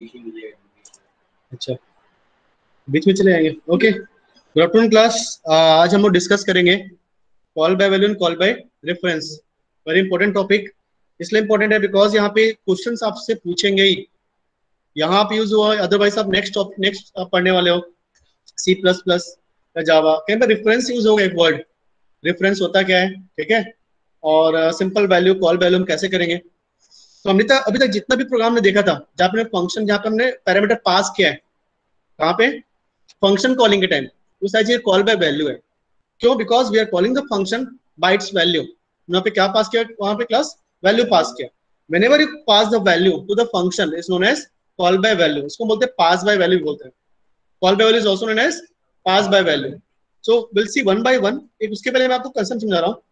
अच्छा, बीच में चले जाएंगे। Okay, good afternoon class. आज हम लोग डिस्कस करेंगे call by value and call by reference. Very important topic. इसलिए इंपॉर्टेंट है बिकॉज यहाँ पे क्वेश्चंस आपसे पूछेंगे ही। यहाँ पे यूज हुआ है, अदरवाइज आप नेक्स्ट पढ़ने वाले हो सी प्लस प्लस या जावा, कहीं पर रेफरेंस यूज होगा। एक वर्ड रेफरेंस होता क्या है, ठीक है। और सिंपल वैल्यू कॉल वैल्यू हम कैसे करेंगे। तो हमने तक अभी तक जितना भी प्रोग्राम ने देखा था, जहाँ पे फंक्शन, जहाँ पे हमने पैरामीटर पास किया है, कहाँ पे फंक्शन कॉलिंग के टाइम, उस साइज ये कॉल बाय वैल्यू है। क्यों? Because we are calling the function by its value. वहां पे क्या पास किया, वहां पे क्लास वैल्यू पास किया। whenever you pass the value to the function is known as call by value। इसको बोलते हैं पास बाय वैल्यू बोलते हैं। Call by value is also known as pass by value. So will see one by one. एक उसके पहले मैं आपको कंसेप्ट समझा रहा हूँ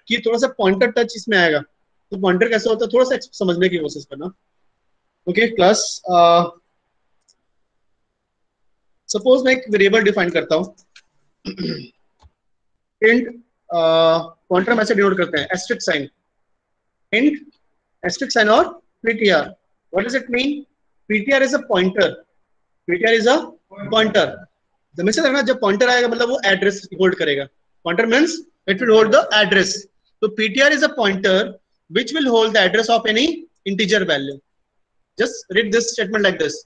कि थोड़ा सा पॉइंटर टच इसमें आएगा। तो पॉइंटर कैसे होता है थोड़ा सा समझने की कोशिश करना। ओके क्लास, सपोज मैं एक वेरिएबल डिफाइन करता हूँ इंट, पॉइंटर हम ऐसे डिनोट करते हैं asterisk sign, int asterisk sign और ptr। What does it mean? ptr is a pointer, ptr is a pointer. हमेशा देखना जब पॉइंटर आएगा मतलब वो एड्रेस होल्ड करेगा। Pointer means it will hold the address. तो ptr is a pointer which will hold the address of any integer value। Just read this statement like this: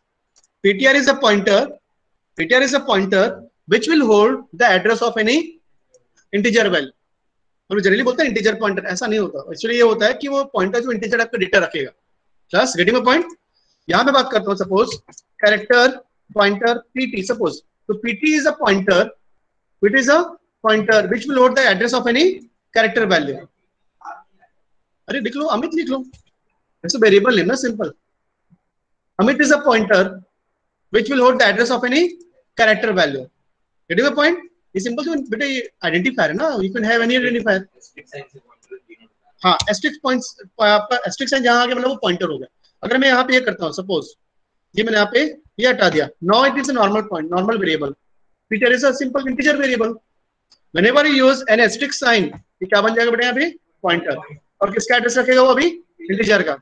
ptr is a pointer, ptr is a pointer which will hold the address of any integer value। हम generally बोलते हैं integer pointer, ऐसा नहीं होता। Actually ये होता है कि वो पॉइंटर जो इंटीजर आपका डेटा रखेगा। Class getting a point? यहाँ पे बात करता हूँ suppose character pointer pt suppose. तो pt is a pointer, it is a pointer which will hold the address of any character value। अरे लिख लो अमित, लिख लो, ऐसे वेरिएबल लेना simple. Amit is a pointer which will hold the address of any character value। getting the point? ये simple तो बेटा ये identifier है ना, you can have any identifier। हाँ एस्ट्रिक्स पॉइंट्स, आपका एस्ट्रिक्स साइन जहां आगे मतलब वो पॉइंटर हो गया। अगर मैं यहाँ पे ये करता हूँ सपोज, ये मैंने यहाँ पे ये हटा दिया, now it is a normal point, normal variable. ptr is a simple integer variable. whenever you use an asterisk sign, ये क्या बन जाएगा बेटा यहाँ पे? पॉइंटर। और किसका एड्रेस रखेगा वो? अभी इंटीजर का।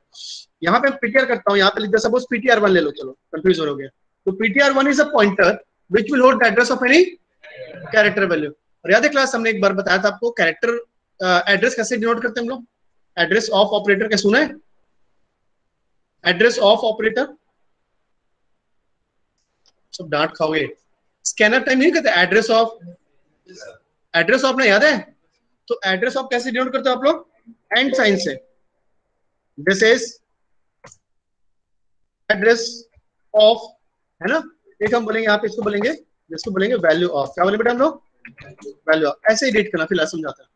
यहाँ पे ptr करता हूँ, यहाँ पे लिख दिया सपोज ptr1 ले लो, चलो कंफ्यूज हो गया। तो ptr1 is a pointer which will hold the address of any character value. और याद है क्लास हमने एक बार बताया था आपको कैरेक्टर एड्रेस कैसे डिनोट करते हैं हम लोग? एड्रेस ऑफ ऑपरेटर क्या सुना है? एड्रेस ऑफ ऑपरेटर, सब डांट खाओगे। स्कैनर टाइम नहीं कहते एड्रेस ऑफ, एड्रेस ऑफ ना याद है? तो एड्रेस ऑफ कैसे डिनोट करते हो आप लोग? एंड साइन से। दिस इज एड्रेस ऑफ, है ना। एक हम बोलेंगे यहाँ पे, इसको बोलेंगे, जिसको बोलेंगे वैल्यू ऑफ। क्या बोले बेटा हम लोग? Value of. ऐसे ही रीड करना, फिलहाल समझाता है।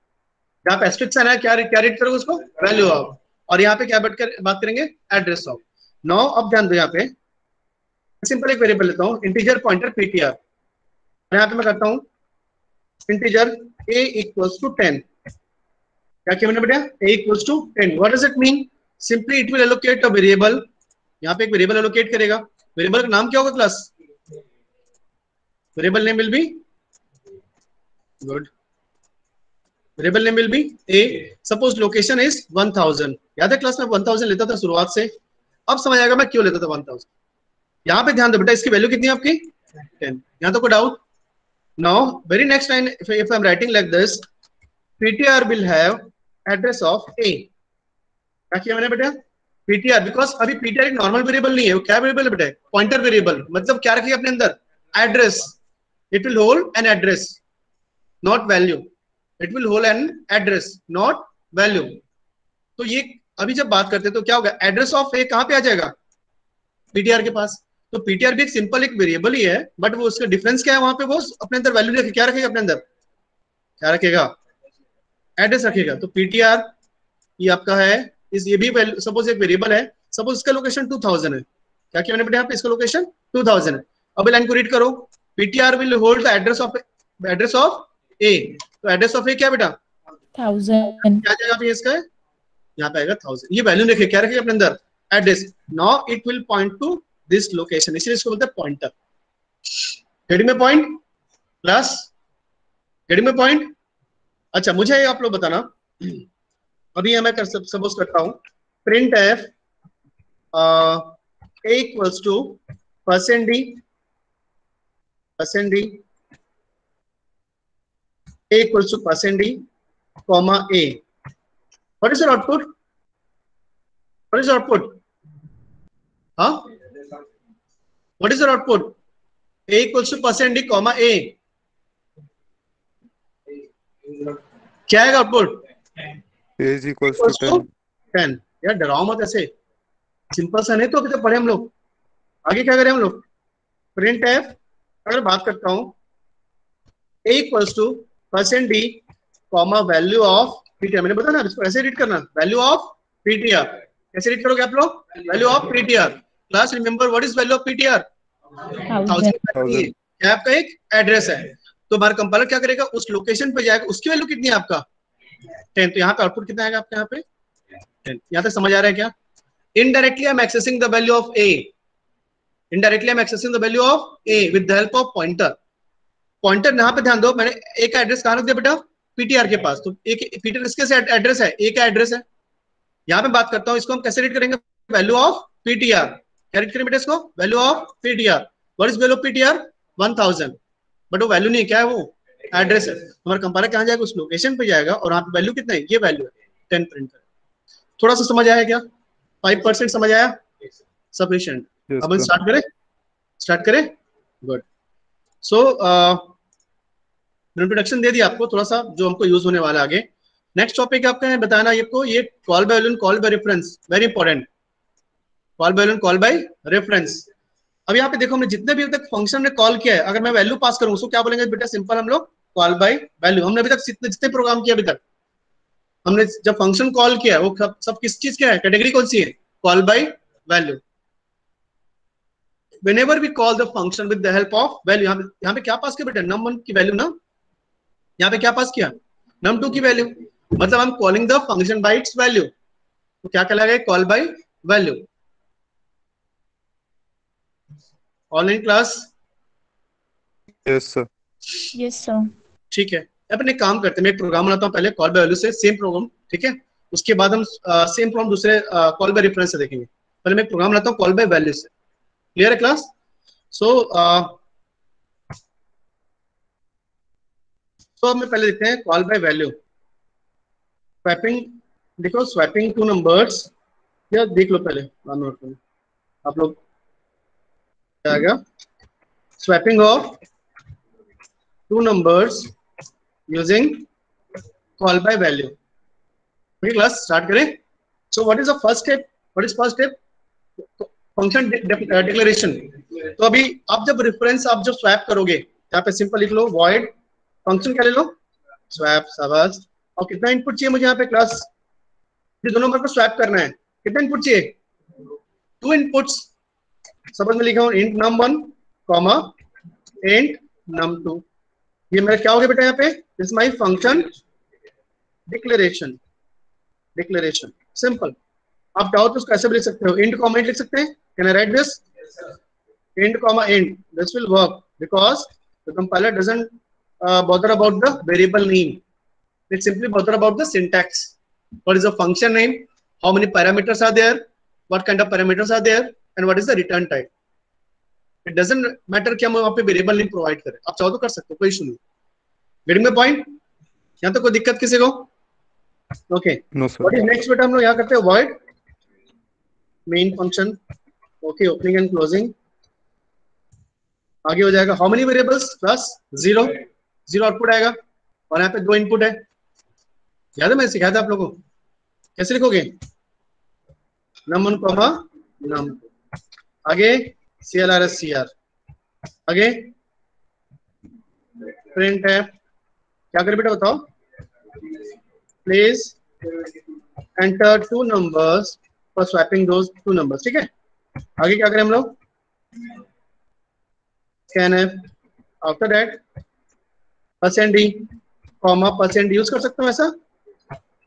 यहाँ पे एस्टेरिस्क साइन है, क्या क्या रीड करोगे उसको? Value of. और यहाँ पे क्या बात करेंगे? Address of. नाउ अब ध्यान दो, यहाँ पे सिंपल एक वेरिएबल लेता हूँ इंटीजर पॉइंटर ptr। यहाँ पे मैं करता हूँ इंटीजर a इक्वल्स टू 10। क्या किया मैंने बेटा? a equals to 10। What does it mean? Simply it will allocate a variable. यहाँ पे एक वेरिएबल एलोकेट करेगा। वेरिएबल का नाम क्या होगा class? Variable name will be, good, variable name will be a। Suppose location is 1000। याद है क्लास में 1000 लेता था शुरुआत से। अब समझ आएगा मैं क्यों लेता था 1000। यहाँ पे ध्यान दो बेटा, इसकी वैल्यू कितनी है आपकी? 10। यहाँ तो कोई doubt? Now, very next line, if I'm writing like this, ptr will have address of a। क्या किया मैंने बेटा? ptr, because अभी ptr एक नॉर्मल वेरिएबल नहीं है, वो क्या वेरिएबल है बेटा? Pointer variable. मतलब क्या रखेगा अपने अंदर? Address. It will hold an address, not value. It will hold an address, not value. तो ये अभी जब बात करते हैं तो क्या होगा? एड्रेस ऑफ ए कहाँ पे आ जाएगा? ptr के पास। तो ptr भी एक सिंपल एक वेरिएबल ही है, बट वो उसका डिफरेंस क्या है? वहां पे वो अपने अंदर वैल्यू रखे, क्या रखेगा अपने अंदर? क्या रखेगा? एड्रेस रखेगा। तो ptr ये आपका है, इस ये भी सपोज एक वेरिएबल है, सपोज इसका लोकेशन 2000 है। क्या किया मैंने बेटा यहाँ पे? इसका लोकेशन 2000 है। अब लाइन को रीड करो, ptr will hold the address of A. तो एड्रेस ऑफ ए क्या बेटा? 1000। क्या जगह पे इसका है? यहाँ पे आएगा 1000। ये वैल्यू रखे, क्या रखेगा अपने अंदर? Address. Now it will point two this location, इसलिए इसको बोलते हैं pointer. Getting my point class? Getting my point? अच्छा मुझे आप लोग बताना, अभी मैं कर सपोज करता हूँ print F A equals to percent D, A equals to percent D, comma A. What is your output? What is your output? Huh? What is your output? A equals to percent D, comma A. क्या है output? A is equals to 10. यार डराओ मत ऐसे, simple सा नहीं तो कितने पढ़े हम लोग. आगे क्या करें हम लोग? प्रिंट एफ अगर बात करता हूं a equals two percent D comma value of PTR. मैंने बताया ना इसको ऐसे रीड करना, वैल्यू ऑफ पीटीआर. कैसे रीड करोगे आप लोग? Value of PTR. Class remember what is value of PTR? 1000. क्या आपका एक एड्रेस है, तो हमारा कंपाइलर क्या करेगा, उस लोकेशन पे जाएगा, उसकी वैल्यू कितनी है आपका 10. तो यहाँ पे आउटपुट कितना आएगा आपके यहाँ पे 10. यहाँ तक समझ आ रहा है क्या? Indirectly I am accessing the value of A. Indirectly I am accessing the value of A with the help of pointer. Pointer यहाँ पे ध्यान दो, मैंने ए का एड्रेस कहाँ रख दिया बेटा? पीटीआर के पास. तो एक पीटीआर किसके एड्रेस है? ए का एड्रेस है. यहाँ पे बात करता हूँ, इसको हम कैसे रीड करेंगे? Value of PTR. क्या रीड करेंगे बेटा इसको? Value of PTR. What is value of PTR? 1000. But वो वैल्यू नहीं है, क्या है वो? एड्रेस है. हमारा कंपाइलर कहाँ जाएगा? उस लोकेशन पे जाएगा और वहाँ पे वैल्यू कितना है? ये वैल्यू है 10 प्रिंट करें. थोड़ा सा समझ आया क्या? 5% समझ आया? सफिशिएंट. अब हम स्टार्ट करें. गुड. सो इंट्रोडक्शन दे दिया आपको थोड़ा सा जो हमको यूज होने वाला आगे. नेक्स्ट टॉपिक आपका है बताना ये call by value, call by reference. Very important. Call by value, call by reference. अब यहाँ पे देखो हमने जितने भी अभी तक फंक्शन में कॉल किया है, अगर मैं वैल्यू पास करूँ उसको क्या बोलेंगे बेटा? सिंपल हम लोग कॉल बाय वैल्यू. हमने अभी तक जितने प्रोग्राम किया अभी तक, हमने जब फंक्शन कॉल किया वो सब किस चीज का है? कैटेगरी कौन सी है? Call by value. whenever we call the function with the help of value. यहाँ पे क्या पास किया बेटा? num1 की वैल्यू ना. यहाँ पे क्या पास किया? num2 की वैल्यू. मतलब हम calling the function by its value. तो क्या कहलाएगा? Call by value. Online class? Yes sir. Yes sir. ठीक है. अपने काम करते हैं, मैं एक प्रोग्राम बनाता हूँ पहले कॉल बाय वैल्यू से, सेम प्रोग्राम. ठीक है, उसके बाद हम सेम प्रोग्राम दूसरे कॉल बाय रेफरेंस से देखेंगे. पहले मैं एक प्रोग्राम बनाता हूँ कॉल बाय वैल्यू से. क्लियर है क्लास? सो हमें पहले देखते हैं कॉल बाय वैल्यू. स्वैपिंग देखो, स्वैपिंग टू नंबर्स या देख लो पहले आप लोग. आएगा swapping of two numbers using call by value. Class start करें. So what is the first step? What is first step? Function declaration. तो अभी आप जब रेफरेंस आप जब स्वैप करोगे, यहाँ पे सिंपल लिख लो वॉइड फंक्शन क्या ले लो? स्वैप. शाबाश. और कितना इनपुट चाहिए मुझे यहाँ पे क्लास? ये दोनों नंबर को स्वैप करना है. कितना इनपुट चाहिए? 2 इनपुट्स. समझ में लिखा हूँ int num1 comma int num2. ये मेरा क्या हो गया बेटा यहाँ पे? This my function declaration. Simple. आप चाहो तो उसको ऐसे भी लिख सकते हो, इंट कॉमा इंट लिख सकते हैं. Can I right this? Int comma int. This will work because the compiler doesn't bother about the variable name. It simply bother about the syntax. What is the function name? How many parameters are there? What kind of parameters are there? And what is the return type? It doesn't matter कि हम वहाँ पे variable name provide करें. आप चाहो तो कर सकते हो, कोई इशू नहीं. Getting my point? यहाँ तो कोई दिक्कत किसी को? Okay. No sir. What is next बेटा? हम लोग यहाँ करते हैं void main function. Okay, opening and closing. आगे हो जाएगा how many variables? plus 0 output आएगा. और यहाँ पे 2 इनपुट है. याद है मैं सिखाया था आप लोगों को? कैसे लिखोगे? num1 comma num2. आगे clrscr. आगे प्रिंट है. क्या करे बेटा बताओ? Please enter 2 numbers for swapping those 2 numbers. ठीक है. आगे क्या करें हम लोग? scanf. After that %d comma %d use कर सकते हो ऐसा?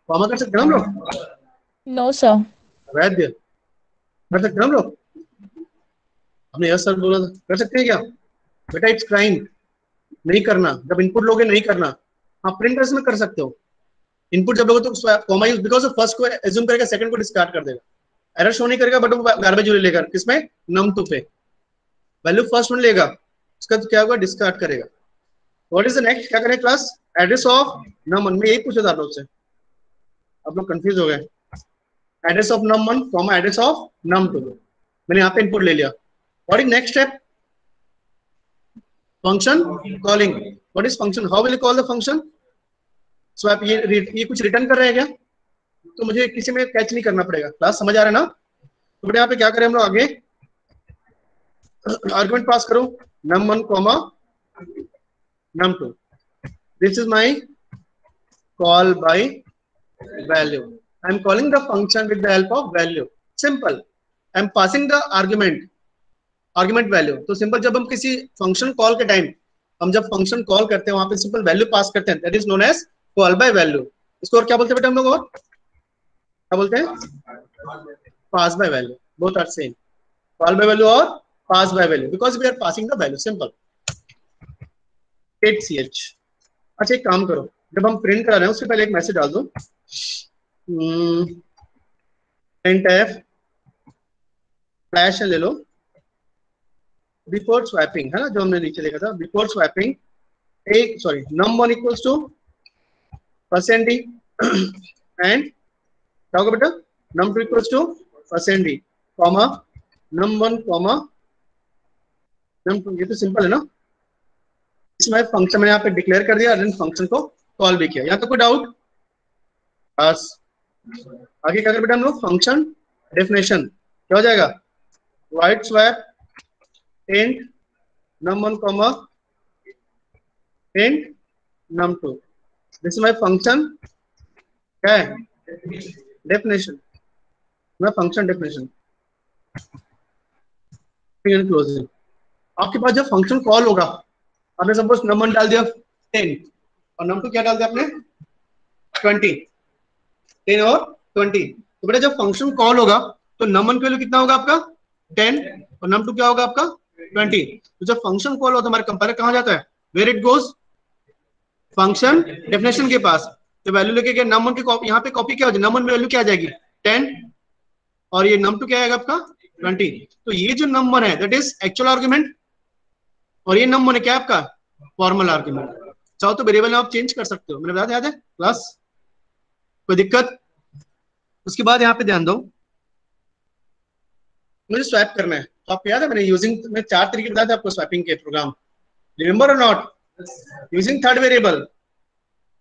कॉमा कर सकते हैं हम लोग? No sir. वैध कर सकते हैं हम लोग? हमने यस सर बोला था. कर सकते हैं क्या बेटा? It's crime. नहीं करना. जब इनपुट लोगे नहीं करना. हाँ प्रिंटर्स में कर सकते हो. इनपुट जब लोगे तो कॉमा यूज, बिकॉज फर्स्ट को एज्यूम करेगा, सेकंड को डिस्कार्ड कर देगा. एरर शो नहीं करेगा बट वो गार्बेज वैल्यू लेगा किसमें, num2 पे वैल्यू फर्स्ट वन लेगा, उसका तो क्या होगा डिस्कार्ड करेगा। व्हाट इज द नेक्स्ट, क्या करें क्लास, एड्रेस ऑफ num1 में यही पूछा था आप लोग से, आप लोग कंफ्यूज हो गए। Address of num1 comma address of num2, मैंने यहाँ पे इनपुट ले लिया। What is next step, function calling. What is function, how will you call the function, so आप ये कुछ रिटर्न कर रहे हैं क्या, तो मुझे किसी में कैच नहीं करना पड़ेगा, क्लास समझ आ रहा है ना। तो बेटा यहाँ पे क्या करें हम लोग, आगे आर्गुमेंट पास करो num1 comma num2, this is my call by value, I am calling the function with the help of value, simple, I am passing the argument value. तो सिंपल, जब हम किसी फंक्शन कॉल के टाइम, हम जब function call करते हैं वहां पे सिंपल वैल्यू पास करते हैं, that is known as call by value. इसको और क्या बोलते हैं बेटा हम लोग, और क्या बोलते हैं, pass by value, both are same, call by value और pass by value, because we are passing the value, simple 8ch। अच्छा एक काम करो, जब हम प्रिंट करा रहे हैं उससे पहले एक मैसेज डाल दो, printf फ्लैश ले लो, बिफोर स्वैपिंग है ना, जो हमने नीचे लिखा था, बिफोर स्वैपिंग एक sorry num1 equals to %d and क्या होगा बेटा, num2 equals to %d comma num1 comma num2, ये तो सिंपल है ना। इसमें फंक्शन मैंने यहाँ पे डिक्लेयर कर दिया, देन फंक्शन को कॉल भी किया, यहाँ तो कोई डाउट, बस आगे क्या कर बेटा हम लोग, फंक्शन डेफिनेशन क्या हो जाएगा, wide swap int num1 comma int num2, this is my function, क्या है, डेफिनेशन, मैं फंक्शन डेफिनेशन क्लोजिंग। आपके पास जब फंक्शन कॉल होगा, आपने सपोज num1 डाल दिया 10 और num2 क्या डाल दिया आपने 20, 10 और 20, तो बेटा जब फंक्शन कॉल होगा तो num1 की वैल्यू कितना होगा आपका 10 और num2 क्या होगा आपका 20। तो जब फंक्शन कॉल होता है हमारे कंपाइलर कहाँ जाता है, where it goes, function definition के पास, तो वैल्यू लेके गया num1 की कॉपी, यहाँ पे कॉपी क्या हो जाएगी, num1 में वैल्यू क्या आ जाएगी 10 और ये num2 क्या आएगा आपका 20। तो ये जो num1 है दैट इज एक्चुअल आर्गुमेंट और ये num1 है क्या आपका फॉर्मल आर्गुमेंट। चाहो तो वेरिएबल आप चेंज कर सकते हो, मैंने बताया याद है क्लास, कोई दिक्कत। उसके बाद यहाँ पे ध्यान दो, मुझे स्वैप करना है, तो आपको याद है मैंने यूजिंग में 4 तरीके बताए थे आपको स्वैपिंग के प्रोग्राम, रिमेंबर और नॉट, यूजिंग थर्ड वेरिएबल,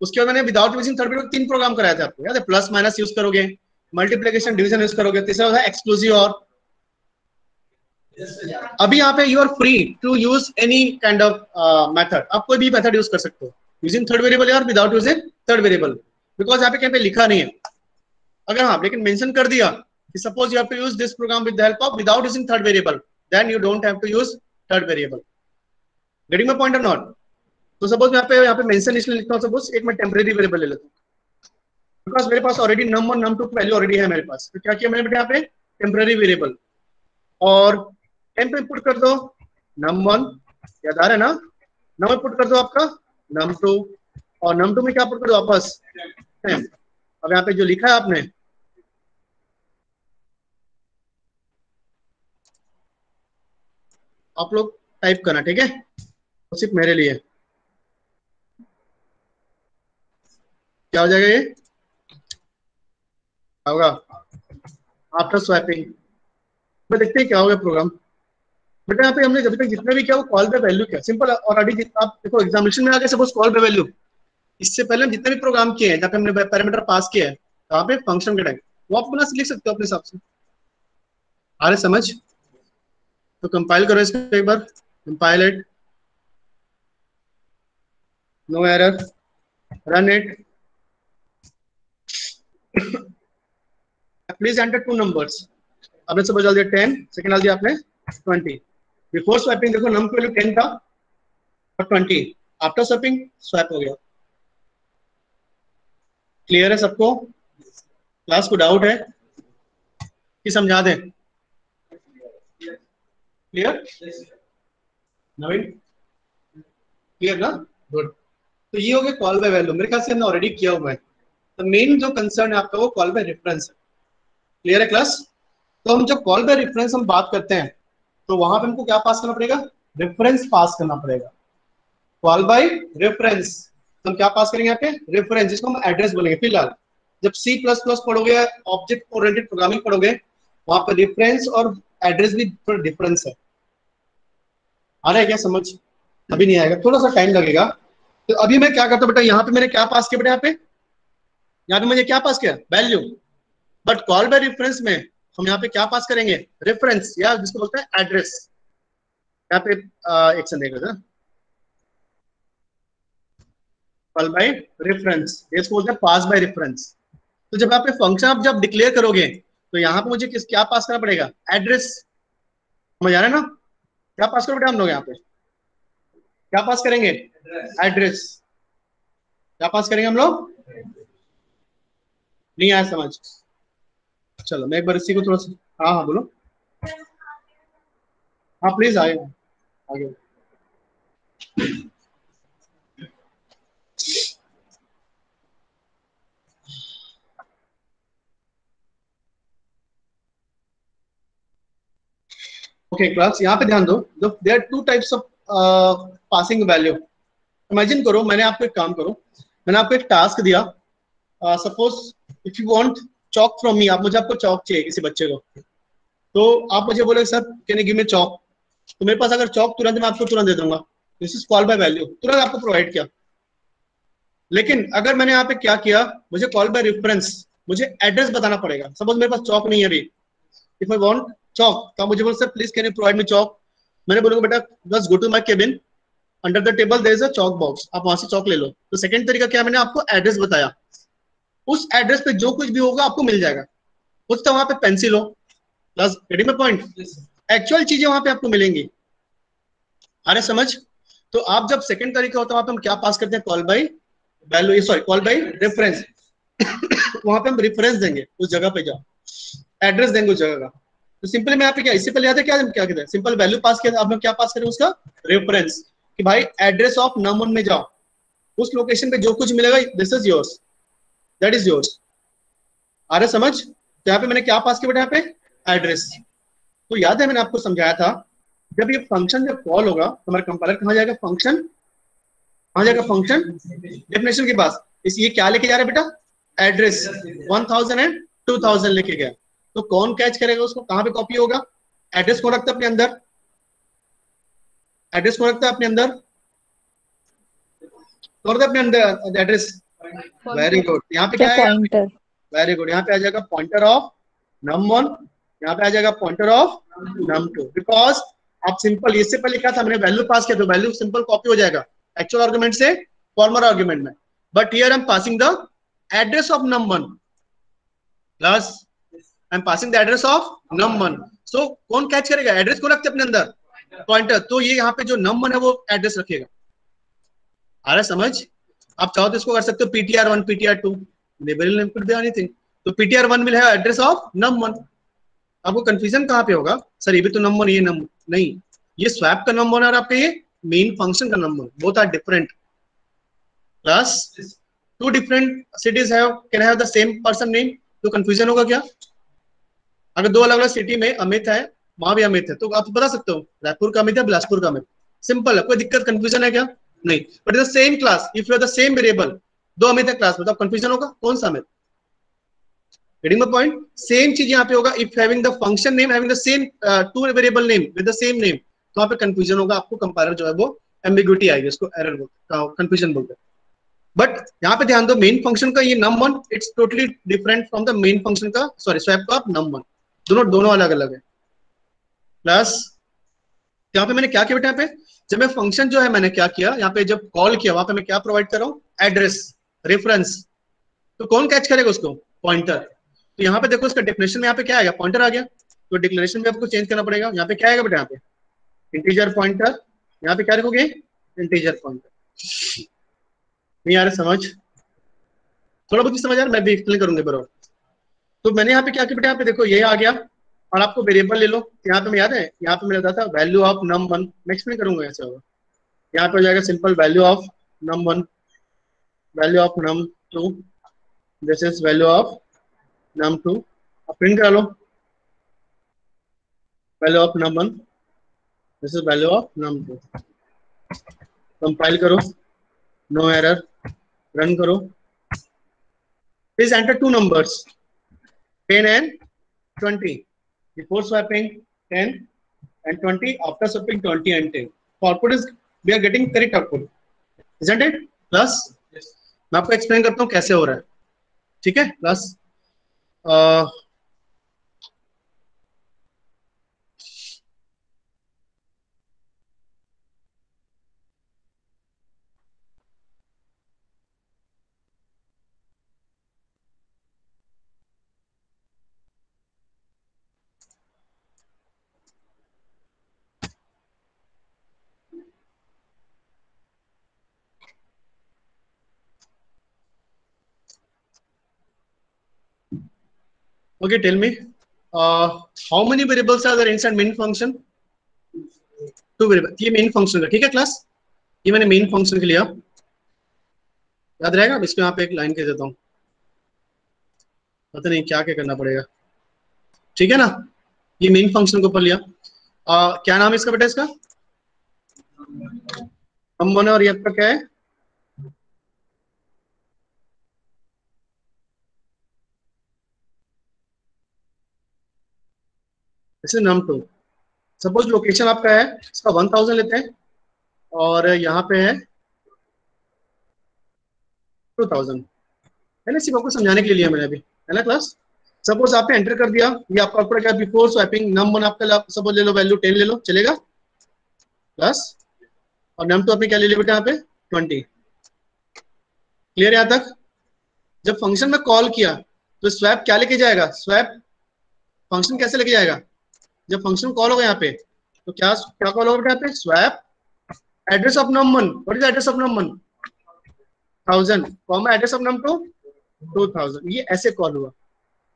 उसके बाद मैंने without using third variable 3 program कराए थे आपको याद है, प्लस माइनस यूज करोगे, मल्टीप्लिकेशन डिवीजन यूज करोगे, तीसरा होता है एक्सक्लूसिव और। अभी यहाँ पे you are free to use any kind of method, आप कोई भी मेथड यूज कर सकते हो यूजिंग थर्ड वेरिएबल और without using third variable, because यहाँ पे कहीं पे लिखा नहीं है। अगर हाँ लेकिन मेंशन कर दिया कि suppose you have to use this program with the help of without using third variable, then you don't have to use third variable, getting my point और नॉट। तो सपोज मैं यहाँ पे मेंशन इसलिए लिखता हूँ, सपोज एक मैं टेम्परेरी वेरिएबल ले लेता हूँ, बिकॉज मेरे पास ऑलरेडी num1 num2 की वैल्यू ऑलरेडी है मेरे पास, तो क्या किया मैंने बेटा यहाँ पे टेम्परेरी वेरिएबल और टेम्प इनपुट कर दो num1, याद आ रहा है ना, num इनपुट कर दो आपका num2 और num2 में क्या इनपुट कर दो वापस टेम्प। अब यहाँ पे जो लिखा है आपने, आप लोग टाइप करना ठीक है, तो सिर्फ मेरे लिए क्या हो जाएगा, ये होगा आफ्टर स्वैपिंग में, देखते हैं क्या होगा प्रोग्राम। बेटा यहाँ पे हमने जब तक जितने भी किया वो कॉल पे वैल्यू क्या सिंपल, और अभी आप देखो एग्जामिनेशन में आगे सपोज कॉल पे वैल्यू, इससे पहले हम जितने भी प्रोग्राम किए हैं जहाँ पे हमने पैरामीटर पास किया है वहाँ पे फंक्शन के टाइम वो आप अपना लिख सकते हो अपने हिसाब से, आ रहे समझ। तो कंपाइल करो इसको एक बार, compile it, no error, run it, please enter 2 numbers, आपने सपोज डाल दिया 10, सेकंड डाल दिया आपने 20, बिफोर स्वैपिंग देखो नम की वैल्यू 10 था और 20, आफ्टर स्वैपिंग स्वैप हो गया। क्लियर है सबको, क्लास को डाउट है कि समझा दें, क्लियर नवीन, क्लियर ना, गुड। तो ये हो गया कॉल बाय वैल्यू, मेरे ख्याल से हमने ऑलरेडी किया हुआ है। तो मेन जो कंसर्न है आपका वो कॉल बाय रेफरेंस है, क्लियर है क्लास। तो हम जब कॉल बाय रेफरेंस हम बात करते हैं तो वहां पे हमको क्या पास करना पड़ेगा, रेफरेंस पास करना पड़ेगा। कॉल बाय रेफरेंस हम क्या पास करेंगे यहाँ पे, रेफरेंस, जिसको हम एड्रेस बोलेंगे। फिलहाल जब C++ पढ़ोगे, ऑब्जेक्ट ओरिएंटेड प्रोग्रामिंग पढ़ोगे, वहां पर रेफरेंस और एड्रेस भी थोड़ा डिफरेंस है। आ रहा है क्या समझ? अभी नहीं आएगा, थोड़ा सा टाइम लगेगा। तो अभी मैं क्या करता हूँ बेटा, यहाँ पे मैंने क्या पास किया बेटा, यहाँ पे मुझे क्या पास किया, value. But call by reference में हम यहाँ पे क्या पास करेंगे, रेफरेंस, या जिसको बोलते हैं एड्रेस। यहाँ पे एक सेकंड देखो, कॉल बाय रेफरेंस, इसको बोलते हैं पास बाय रेफरेंस। तो जब यहाँ पे फंक्शन आप जब डिक्लेयर करोगे तो यहाँ पे मुझे क्या पास करना पड़ेगा, एड्रेस। समझ आ रहा है ना? क्या पास करोगे हम लोग, यहाँ पे क्या पास करेंगे, एड्रेस। क्या पास करेंगे हम लोग, नहीं आया समझ? चलो मैं एक बार इसी को थोड़ा सा, हाँ हाँ बोलो, हाँ प्लीज आए आगे। ओके क्लास, यहाँ पे ध्यान दो, there are two types of passing value. Imagine करो, मैंने आपको एक काम करो, मैंने आपको एक टास्क दिया, suppose if you want chalk from me, आप मुझे, आपको चॉक चाहिए किसी बच्चे को, तो आप मुझे बोले sir can you give me chalk, तो मेरे पास अगर चॉक तुरंत, मैं आपको तुरंत दे दूंगा, this is call by value, तुरंत आपको प्रोवाइड किया। लेकिन अगर मैंने यहाँ पे क्या किया, मुझे कॉल बाय रेफरेंस, मुझे एड्रेस बताना पड़ेगा। सपोज मेरे पास चॉक नहीं है अभी, इफ आई वांट चॉक, तो मुझे बोल sir please can you provide me chalk, मैंने बोलूंगा बेटा बस go to my cabin, under the table there is a chalk box, आप वहां से चॉक ले लो। तो सेकंड तरीका क्या, मैंने आपको एड्रेस बताया, उस एड्रेस पे जो कुछ भी होगा आपको मिल जाएगा। कुछ तो वहां पे पेंसिल हो, plus getting my point, actual चीजें वहां पे आपको मिलेंगी। अरे समझ? तो आप जब सेकंड तरीका होता है, वहां पे हम क्या पास करते हैं, call by value, sorry call by reference. वहां पे हम रेफरेंस देंगे, उस जगह पे जाओ, एड्रेस देंगे उस जगह का। तो सिंपली में यहाँ पे क्या, इससे पहले याद है क्या, हम क्या कहते हैं, सिंपल वैल्यू पास किया, अब हम क्या पास करें, उसका रेफरेंस, कि भाई एड्रेस ऑफ नम1 में जाओ, उस लोकेशन पे जो कुछ मिलेगा this is yours, that is yours. आ रहा समझ? तो यहाँ पे मैंने क्या पास किया बेटा, यहाँ पे एड्रेस। तो याद है मैंने आपको समझाया था, जब ये फंक्शन जब कॉल होगा तो हमारा कंपाइलर कहाँ जाएगा, फंक्शन कहाँ जाएगा, फंक्शन डेफिनेशन के पास। इस ये क्या लेके जा रहा है बेटा, एड्रेस 1000 एंड 2000 लेके गया। तो कौन कैच करेगा उसको, कहाँ पे कॉपी होगा, एड्रेस कौन रखता है अपने अंदर, एड्रेस कौन रखता है अपने अंदर, कौन रखता है अपने अंदर एड्रेस। वेरी गुड, यहाँ पे क्या है, पॉइंटर। वेरी गुड, यहाँ पे आ जाएगा पॉइंटर ऑफ num1, यहाँ पे आ जाएगा पॉइंटर ऑफ num2, बिकॉज आप सिंपल, इससे पहले क्या था, मैंने वैल्यू पास किया, तो वैल्यू सिंपल कॉपी हो जाएगा एक्चुअल आर्गुमेंट से फॉर्मर आर्गुमेंट में। But here I am passing the address of num1 plus I am passing the address of num1। सो कौन कैच करेगा, एड्रेस को रखते अपने अंदर, पॉइंटर, तो ये यहाँ पे जो num1 है वो एड्रेस रखेगा। आ रहा समझ? आप चाहो तो इसको कर सकते हो ptr1 ptr2, label name could be anything. तो ptr1 will have address of num1। आपको कंफ्यूजन कहाँ पे होगा, सर ये भी तो नंबर, ये नंबर नहीं, ये स्वैप का नंबर है और आपका ये मेन फंक्शन का number, both are different. Plus two different cities have can have the same person name, तो कंफ्यूजन होगा क्या, अगर दो अलग अलग सिटी में अमित है, वहां भी अमित है, तो आप बता सकते हो रायपुर का अमित है, बिलासपुर का अमित, सिंपल है, कोई दिक्कत कंफ्यूजन है क्या, नहीं। But in the same class if you are the same variable, दो अमित है क्लास में, तो कंफ्यूजन होगा कौन सा Amit. Getting my point? Same चीज यहाँ पे होगा, if having the function name having the same two variable name with the same name, तो वहाँ पे कंफ्यूजन होगा, आपको कंपाइलर जो है वो एम्बिग्युइटी आएगी, उसको एरर बोलते हैं, कंफ्यूजन बोलते हैं। बट यहाँ पे ध्यान दो, मेन फंक्शन का ये num1 it's totally different from the main function का, सॉरी स्वैप का num1, दोनों अलग अलग है। प्लस यहाँ पे मैंने क्या किया बेटा, यहाँ पे जब मैं फंक्शन जो है मैंने क्या किया, यहाँ पे जब कॉल किया वहां पे मैं क्या प्रोवाइड कर रहा हूँ, एड्रेस, रेफरेंस। तो कौन कैच करेगा उसको, पॉइंटर। तो यहाँ पे देखो इसका डेफिनेशन में यहाँ पे क्या आएगा, पॉइंटर आ गया, तो डिक्लेरेशन में आपको चेंज करना पड़ेगा। यहाँ पे क्या आएगा बेटा, यहाँ पे इंटीजर पॉइंटर, यहाँ पे क्या रखोगे, इंटीजर पॉइंटर। नहीं आ रहा समझ, थोड़ा बहुत समझ आ रहा, मैं भी एक्सप्लेन करूंगा बराबर। तो मैंने यहाँ पे क्या किया बेटा, यहाँ पे देखो ये आ गया, और आपको वेरिएबल ले लो, यहाँ पे मैं याद है, यहाँ पे मैंने बताया था वैल्यू ऑफ num1, मैं एक्सप्लेन करूंगा ऐसे होगा। यहाँ पे हो जाएगा simple value of num1, value of num2, this is value of num2, आप प्रिंट करा लो। Value of num1, this is value of num2। Compile करो, नो एरर, रन करो। Please enter two numbers 10 and 20 before swapping 10 and 20, after swapping 20 and 10. So output is, we are getting correct output, isn't it? Plus मैं आपको explain करता हूँ कैसे हो रहा है, ठीक है? Plus okay, tell me how many variables are there inside main function? 2 variable. ये मेन फंक्शन है, ठीक है क्लास? ये मैंने मेन फंक्शन के लिया, याद रहेगा? अब इसमें यहाँ पे एक लाइन कह देता हूँ, पता नहीं क्या क्या करना पड़ेगा, ठीक है ना? ये मेन फंक्शन के ऊपर लिया। क्या नाम है इसका बेटा? इसका num1 और ये आपका क्या है? इसे num2। सपोज लोकेशन आपका है, इसका 1000 लेते हैं और यहाँ पे है 2000, है ना? सिर्फ आपको समझाने के लिए लिया मैंने अभी, है ना क्लास? सपोज आपने एंटर कर दिया, ये आपका आउटपुट क्या? बिफोर स्वैपिंग num1 आपका सपोज ले लो, वैल्यू 10 ले लो, चलेगा? प्लस और num2 आपने क्या ले लिया बेटा यहाँ पे? 20। क्लियर है यहाँ तक? जब फंक्शन में कॉल किया तो स्वैप क्या लेके जाएगा? स्वैप फंक्शन कैसे लेके जाएगा? जब फंक्शन कॉल होगा यहाँ पे तो क्या क्या कॉल होगा यहाँ पे? Swap address of num1। What is address of num1? 1000 comma address of num2 2000। ये ऐसे कॉल हुआ,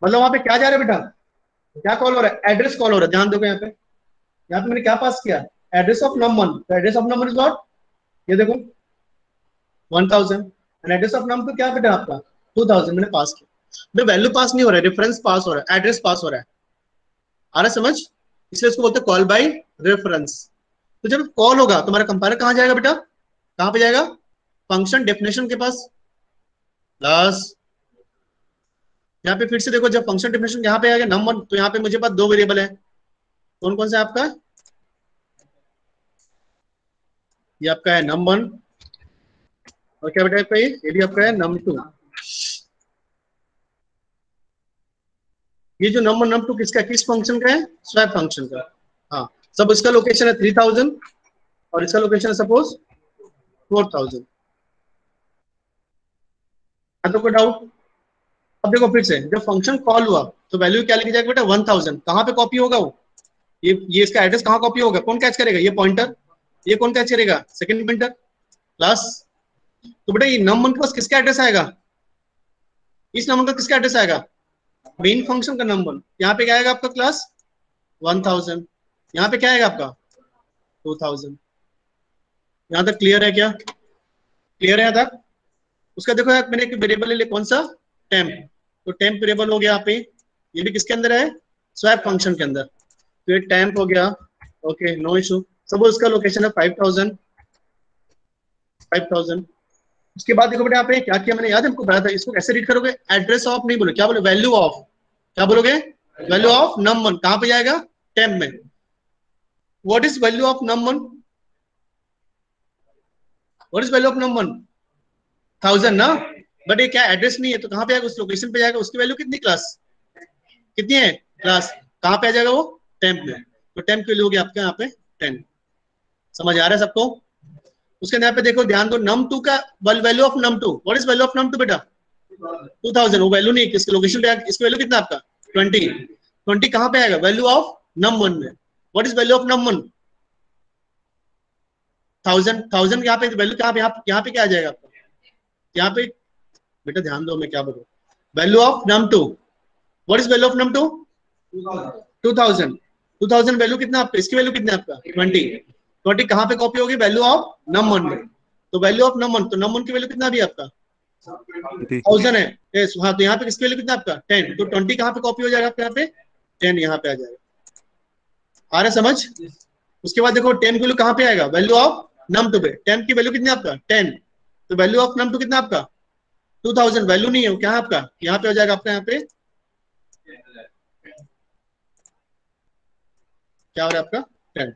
मतलब वहां पे क्या जा रहा है बेटा? क्या कॉल हो रहा है? एड्रेस कॉल हो रहा है। ध्यान दोगे यहाँ पे, यहाँ पे मैंने क्या पास किया? Address of num1। तो address of num1 is what? ये देखो 1000 एंड एड्रेस ऑफ num2 क्या बेटा आपका? 2000 मैंने पास किया। वैल्यू पास नहीं हो रहा है, रेफरेंस पास हो रहा है, एड्रेस पास हो रहा है। आ रहा है समझ? इसलिए इसको बोलते हैं कॉल बाय रेफरेंस। तो जब कॉल होगा तो हमारा कंपाइलर कहाँ जाएगा बेटा? कहाँ पे जाएगा? फंक्शन डेफिनेशन के पास। प्लस यहाँ पे फिर से देखो, जब फंक्शन डेफिनेशन यहाँ पे आएगा num1, तो यहाँ पे मुझे पास 2 वेरिएबल है। कौन कौन से आपका? ये आपका है num1 और क्या बेटा आपका? ये भी आपका है num2। ये जो num1 num2 किसका, किस फंक्शन का है? स्वैप फंक्शन का। हाँ, सब इसका लोकेशन है 3000 और इसका लोकेशन है सपोज 4000। तो कोई डाउट? अब देखो फिर से, जब फंक्शन कॉल हुआ तो वैल्यू क्या लेके जाएगा बेटा? 1000। कहाँ पे कॉपी होगा वो? ये इसका एड्रेस कहाँ कॉपी होगा? कौन कैच करेगा? ये पॉइंटर। ये कौन कैच करेगा? Second pointer. प्लस तो बेटा ये num1 के पास किसका एड्रेस आएगा? इस नंबर का किसका एड्रेस आएगा? मेन फंक्शन का num1। यहाँ पे क्या आएगा आपका क्लास? 1000। यहाँ पे क्या आएगा आपका? 2000। यहाँ तक क्लियर है क्या? क्लियर है यहाँ तक? उसका देखो यार, मैंने एक वेरिएबल ले लिया, कौन सा? टेम्प। तो टेम्प वेरिएबल हो गया यहाँ पे, ये भी किसके अंदर है? स्वैप फंक्शन के अंदर। तो ये टेम्प हो गया, ओके, नो इशू। सपोज उसका लोकेशन है 5000। उसके बाद देखो बेटा यहाँ पे क्या किया मैंने, याद है हमको बताया था? इसको कैसे रीड करोगे? एड्रेस ऑफ नहीं बोलो, क्या बोलो? Value of. क्या बोलोगे? Value of num1। कहाँ पे जाएगा? टेम्प में। What is value of num1? What is value of num1? 1000 ना? बट ये क्या एड्रेस नहीं है, तो कहाँ पे आएगा? उस लोकेशन पे जाएगा। उसकी वैल्यू कितनी क्लास? कितनी है क्लास? कहाँ पे आ जाएगा वो? टेम्प में। तो टेम्प की वैल्यू होगी आपके यहाँ पे 10। समझ आ रहा है सबको? उसके यहाँ पे देखो, ध्यान दो, num2 का value of num2। What is value of num2 बेटा? 2000। वो वैल्यू नहीं, किसके लोकेशन पे आएगा? इसकी वैल्यू कितना आपका? 20 कहाँ पे आएगा? वैल्यू ऑफ num1 में। What is value of num1? 1000 यहाँ पे वैल्यू कहाँ पे? यहाँ पे क्या आ जाएगा आपका? यहाँ पे बेटा ध्यान दो, मैं क्या बोलूँ? Value of num2। What is value of num2? 2000 value कितना आपका? इसकी वैल्यू कितना आपका? 20 कहाँ पे कॉपी होगी? वैल्यू ऑफ num1 में। तो वैल्यू ऑफ num1, तो num1 की वैल्यू कितना भी आपका? 1000 है। यस, हाँ, तो यहाँ पे किसकी वैल्यू कितना आपका? 10। तो 20 कहाँ पे कॉपी हो जाएगा आपके? यहाँ पे 10 यहाँ पे आ जाएगा। आ रहा समझ? उसके बाद देखो टेम की वैल्यू कहाँ पे आएगा, वैल्यू ऑफ num2 पे। टेम की वैल्यू कितनी है आपका 10, तो वैल्यू ऑफ num2 कितना आपका 2000। वैल्यू नहीं है क्या है आपका, यहाँ पे हो जाएगा आपका, यहाँ पे क्या हो रहा है आपका 10।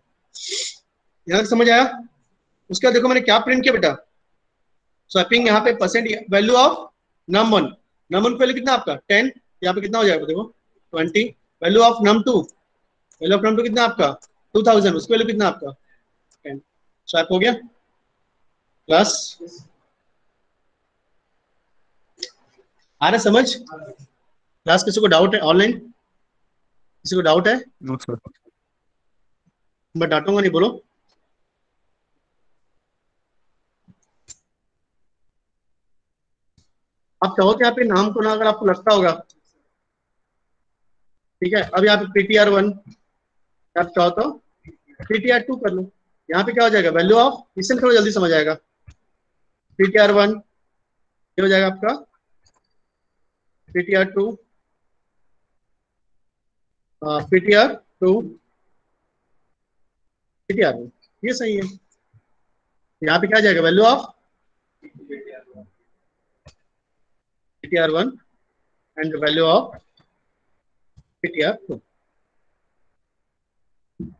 यहाँ तक समझ आया? उसके बाद देखो मैंने क्या प्रिंट किया बेटा, स्वैपिंग यहाँ पे percent value of num1। num1 value कितना आपका 10, यहाँ पे कितना हो जाएगा देखो 20। Value of num2, value of num2 कितना आपका 2000, उसकी वैल्यू कितना आपका 10। स्वैप हो गया प्लस। आ रहा समझ? क्लास किसी को डाउट है ऑनलाइन, किसी को डाउट है? No sir. मैं डांटूंगा नहीं, बोलो। आप चाहो तो यहाँ पे नाम को ना, अगर आपको लगता होगा, ठीक है, अब यहाँ पे ptr1, आप चाहो तो ptr2 कर लो। यहाँ पे क्या हो जाएगा, वैल्यू ऑफ, इससे थोड़ा जल्दी समझ आएगा। ptr1 ये हो जाएगा आपका ptr2, ptr2 ptr1, ये सही है। यहाँ पे क्या आ जाएगा, value of ptr1 and value of ptr2।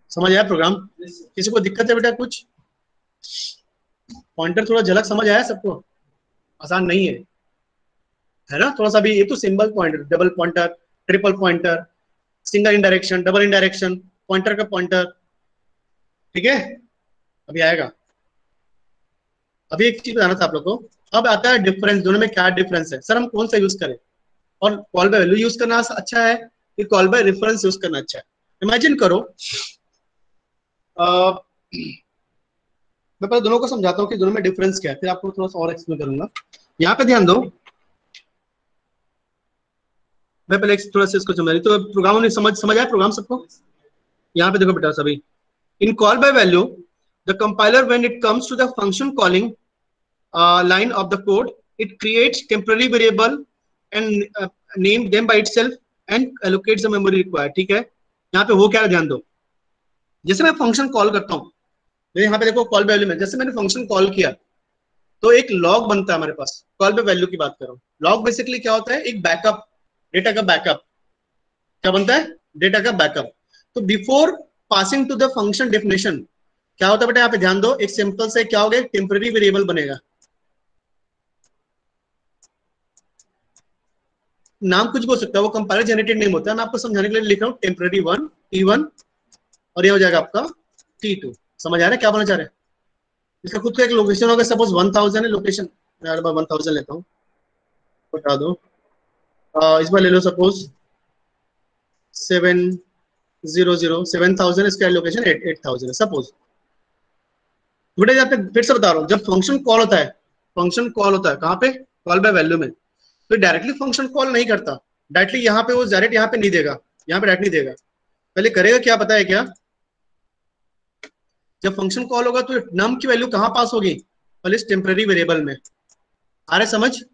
समझ आया प्रोग्राम? किसी को दिक्कत है बेटा कुछ? पॉइंटर थोड़ा झलक समझ आया सबको? आसान नहीं है ना? थोड़ा सा भी, ये तो symbol pointer, double pointer, triple pointer, single indirection, double indirection, pointer का पॉइंटर, ठीक है, अभी आएगा। अभी एक चीज बताना था आप लोग को, अब आता है डिफरेंस, दोनों में क्या डिफरेंस है। सर हम कौन सा यूज करें, और कॉल बाय वैल्यू यूज करना अच्छा है कि कॉल बाय रेफरेंस यूज करना अच्छा है? इमेजिन करो, मैं पहले दोनों को समझाता हूँ कि दोनों में डिफरेंस क्या है, फिर आपको थोड़ा सा और एक्सप्लेन करूंगा। यहाँ पे ध्यान दो, मैं पहले थोड़ा सा इसको समझ, तो प्रोग्राम ने समझ आया प्रोग्राम सबको? यहाँ पे देखो बेटा सभी, in call by value the compiler when it comes to the function calling line of the code, it creates temporary variable and name them by itself and allocates the memory required। ठीक है, यहाँ पे वो क्या है ध्यान दो, जैसे मैं फंक्शन कॉल करता हूँ, यहाँ पे देखो कॉल बाय वैल्यू में जैसे मैंने फंक्शन कॉल किया तो एक लॉग बनता है हमारे पास। कॉल बाय वैल्यू की बात करो, लॉग बेसिकली क्या होता है, एक बैकअप, डेटा का बैकअप। क्या बनता है, डेटा का बैकअप। तो before passing to the function definition क्या होता है बेटा, यहाँ पे ध्यान दो, एक सिंपल से क्या हो गया, टेम्पररी वेरिएबल बनेगा। नाम कुछ भी हो सकता है, वो कंपाइलर जनरेटेड नेम होता है। मैं आपको समझाने के लिए लिख रहा हूँ टेम्पररी 1 T1, और ये हो जाएगा आपका T2। समझ आ रहा है क्या बोलना चाह रहे हैं? इसका खुद का एक लोकेशन होगा, सपोज 1000 है लोकेशन, मैं 1000 लेता हूँ, बता दो। इस बार ले लो सपोज 7000, इसका लोकेशन 8000 है सपोज। बेटा यहाँ पे फिर से बता रहा हूँ, जब फंक्शन कॉल होता है, फंक्शन कॉल होता है कहाँ पे, कॉल बाय वैल्यू में, तो डायरेक्टली फंक्शन कॉल नहीं करता, डायरेक्टली यहाँ पे वो डायरेक्ट यहाँ पे नहीं देगा, यहाँ पे डायरेक्ट नहीं देगा, पहले करेगा क्या पता है क्या, जब फंक्शन कॉल होगा तो नम की वैल्यू कहाँ पास होगी, पहले इस टेम्पररी वेरिएबल में। आ रहे समझ? तो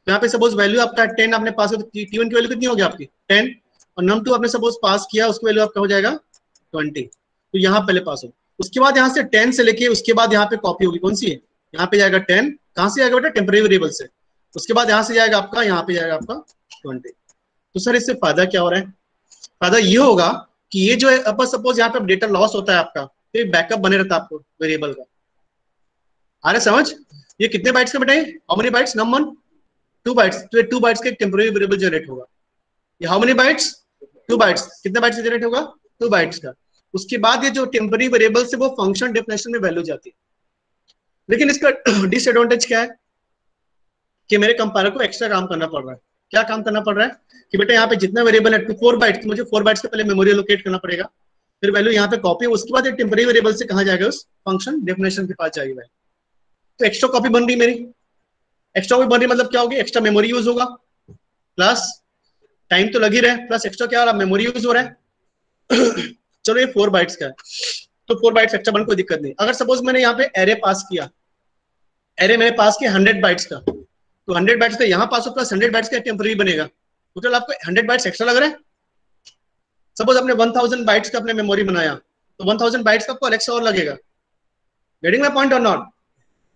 यहाँ पे सपोज वैल्यू आपका 10 आपने पास किया, तो T1 की वैल्यू कितनी होगी आपकी 10, और num2 आपने सपोज पास किया, उसकी वैल्यू आपका हो जाएगा 20, तो यहाँ पहले पास हो। उसके बाद यहाँ से 10 से लेके उसके बाद यहाँ पे कॉपी होगी, कौन सी है, यहाँ पे जाएगा 10, कहाँ से जाएगा बेटा, टेम्पररी वेरिएबल से। उसके बाद यहाँ से जाएगा आपका, यहाँ पे जाएगा आपका 20। तो सर इससे फायदा क्या हो रहा है, फायदा ये होगा कि ये जो है अब सपोज यहाँ पे डेटा लॉस होता है आपका, तो बैकअप बने रहता है आपको वेरिएबल का। आ रहा समझ? ये कितने बाइट्स का बेटा है, how many bytes, num1 2 bytes, तो 2 बाइट्स का एक टेम्पररी वेरिएबल जनरेट होगा। ये हाउ मेनी बाइट्स, 2 बाइट्स, कितने बाइट्स जनरेट होगा, 2 बाइट्स का। उसके बाद ये जो टेम्पररी वेरिएबल से वो फंक्शन डेफिनेशन में वैल्यू जाती है। लेकिन इसका डिसएडवांटेज क्या है कि मेरे कंपाइलर को एक्स्ट्रा काम करना पड़ रहा है। क्या काम करना पड़ रहा है कि बेटा यहाँ पे जितना वेरिएबल है 4 बाइट्स, मुझे 4 बाइट्स का पहले मेमोरी लोकेट करना पड़ेगा, फिर वैल्यू यहाँ पे कॉपी, उसके बाद टेम्पररी वेरिएबल से कहाँ जाएगा, उस फंक्शन डेफिनेशन के पास जाएगी। तो एक्स्ट्रा कॉपी बन रही मेरी, एक्स्ट्रा कॉपी बन रही मतलब क्या होगी, एक्स्ट्रा मेमोरी यूज होगा, प्लस टाइम तो लग ही रहा है, प्लस एक्स्ट्रा क्या हो रहा है, मेमोरी यूज हो रहा है। चलो ये 4 बाइट्स का है, तो 4 बाइट्स एक्स्ट्रा बन कोई दिक्कत नहीं। अगर सपोज मैंने यहाँ पे एरे पास किया, एरे मैंने पास किया 100 बाइट्स का, तो 100 बाइट्स का यहाँ पास हो प्लस 100 बाइट्स का टेम्पररी बनेगा, टोटल आपको 100 बाइट्स एक्स्ट्रा लग रहा है। सपोज आपने 1000 बाइट्स का अपने मेमोरी बनाया, तो 1000 बाइट्स का आपको अलग से और लगेगा। गेटिंग माय पॉइंट और नॉट?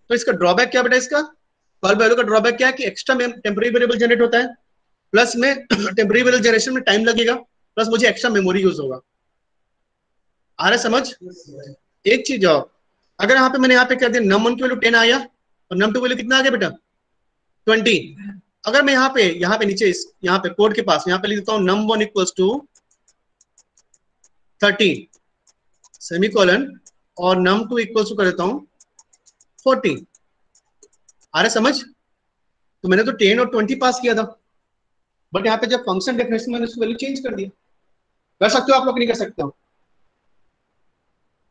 तो इसका ड्रॉबैक क्या बेटा, इसका कॉल वैल्यू का ड्रॉबैक क्या है कि एक्स्ट्रा टेम्पररी वेरिएबल जनरेट होता है, प्लस में टेम्पररी वेरिएबल जनरेशन में टाइम लगेगा, प्लस मुझे एक्स्ट्रा मेमोरी यूज होगा। आ रहा है समझ? एक चीज और, अगर यहाँ पे मैंने यहाँ पे कर दिया num1 की वैल्यू 10 आया और num2 वैल्यू कितना आ गया बेटा 20। अगर मैं यहाँ पे नीचे यहाँ पे कोड के पास यहाँ पे लिख देता हूँ num1 इक्वल्स टू 30 सेमीकोलन और num2 इक्वल्स टू कर देता हूँ 40। आ रहा समझ? तो मैंने तो 10 और 20 पास किया था, बट यहाँ पे जब फंक्शन डेफिनेशन मैंने उसकी वैल्यू चेंज कर दिया। कर सकते हो आप लोग? नहीं कर सकते हो?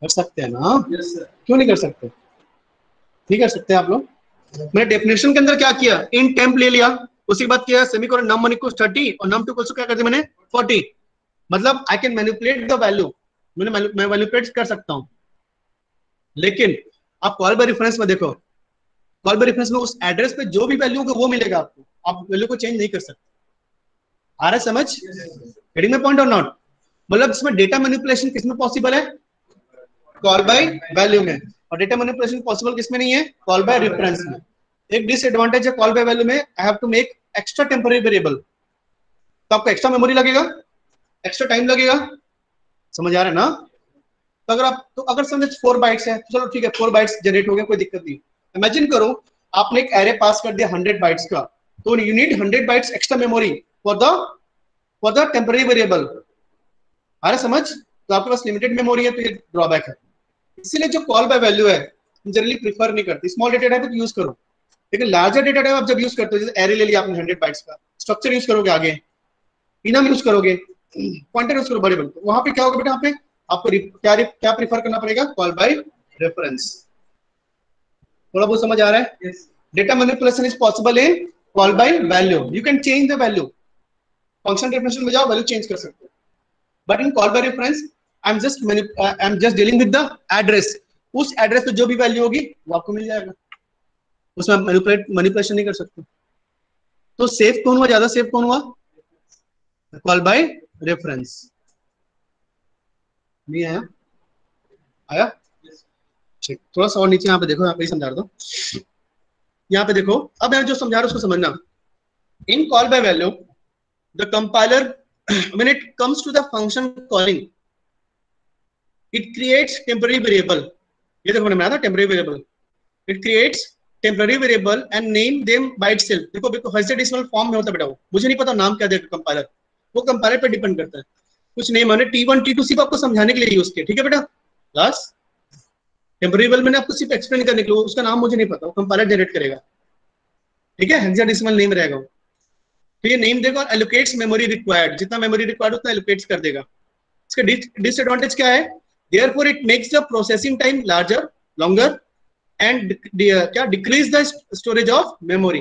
कर सकते हैं ना? yes, क्यों नहीं कर सकते? नहीं कर सकते आप लोग? मैंने डेफिनेशन के अंदर क्या किया, इन टेम्प ले लिया, उसके बाद किया सेमीकोलन num1 इक्वल्स 30 और num2 इक्वल्स क्या कर दिया मैंने 40। मतलब I can manipulate the value, मैं मैनिपुलेट कर सकता हूं। लेकिन आप कॉल बाय रेफरेंस में देखो, कॉल बाय रेफरेंस में उस एड्रेस पे जो भी वैल्यू होगा वो मिलेगा आपको, आप वैल्यू को चेंज नहीं कर सकते। आ रहा है समझ? गेटिंग माय पॉइंट और नॉट? मतलब इसमें डेटा मैनिपुलेशन किसमें पॉसिबल है? कॉल बाय वैल्यू में। और डेटा मैनिपुलेशन पॉसिबल किसमें नहीं है? कॉल बाय रेफरेंस में। एक डिसएडवांटेज है कॉल बाय वैल्यू में, I have to make extra temporary variable, तो आपको एक्स्ट्रा मेमोरी लगेगा, एक्स्ट्रा टाइम लगेगा। समझ आ रहा है ना? तो अगर समझ 4 बाइट्स है, चलो ठीक है 4 बाइट्स जनरेट हो गए, कोई दिक्कत नहीं। इमेजिन करो आपने एक एरे पास कर दिया 100 बाइट्स का, तो you need 100 bytes extra memory for the temporary variable. आ रहा समझ? तो आपके पास लिमिटेड मेमोरी है, तो ये ड्रॉबैक है। इसीलिए जो कॉल बाय वैल्यू है जनरली प्रीफर नहीं करती। स्मॉल डेटा टाइप यूज करो, लेकिन लार्जर डेटा टाइप आप जब यूज करते हो, जैसे एरे ले लिया आपने 100 बाइट्स का, स्ट्रक्चर यूज करोगे, आगे इनम यूज करोगे, पॉइंटर यूज करो बड़े बड़े, तो वहां पे क्या होगा बेटा, यहाँ पे आपको क्या प्रीफर करना पड़ेगा? Call by reference. थोड़ा बहुत समझ आ रहा है? Data manipulation is possible in call by value. You can change the value, function definition में जाओ वैल्यू चेंज कर सकते हो, but in call by reference I am just dealing with the address. उस एड्रेस पे जो भी वैल्यू होगी वो आपको मिल जाएगा, उसमें मैनिपुलेशन नहीं कर सकते। तो सेफ कौन हुआ, ज्यादा सेफ कौन हुआ? Call by reference. नहीं आया? आया? ठीक, थोड़ा सा और नीचे यहाँ पे देखो, यहाँ पे समझा रहा था, यहाँ पे देखो। अब मैं जो समझा रहा हूँ उसको समझना। In call by value the compiler when it comes to the function calling, it creates temporary variable. ये देखो मैंने बनाया था temporary variable. It creates temporary variable and name them by itself. देखो हेक्साडेसिमल फॉर्म में होता है बेटा, वो मुझे नहीं पता नाम क्या देगा कंपाइलर, वो कंपाइलर पे डिपेंड करता है। कुछ नेम हमने T1 T2 सिर्फ आपको समझाने के लिए यूज किया, ठीक है बेटा। क्लास टेम्पररी वेरिएबल मैंने आपको सिर्फ एक्सप्लेन करने के लिए, उसका नाम मुझे नहीं पता, वो कंपाइलर जनरेट करेगा, ठीक है। हेक्साडेसिमल नेम रहेगा वो, तो ये नेम देगा और एलोकेट्स मेमोरी रिक्वायर्ड, जितना मेमोरी रिक्वायर्ड उतना एलोकेट्स कर देगा। इसका डिसएडवांटेज क्या है? Therefore it makes the processing time larger, longer and क्या decrease the storage of memory.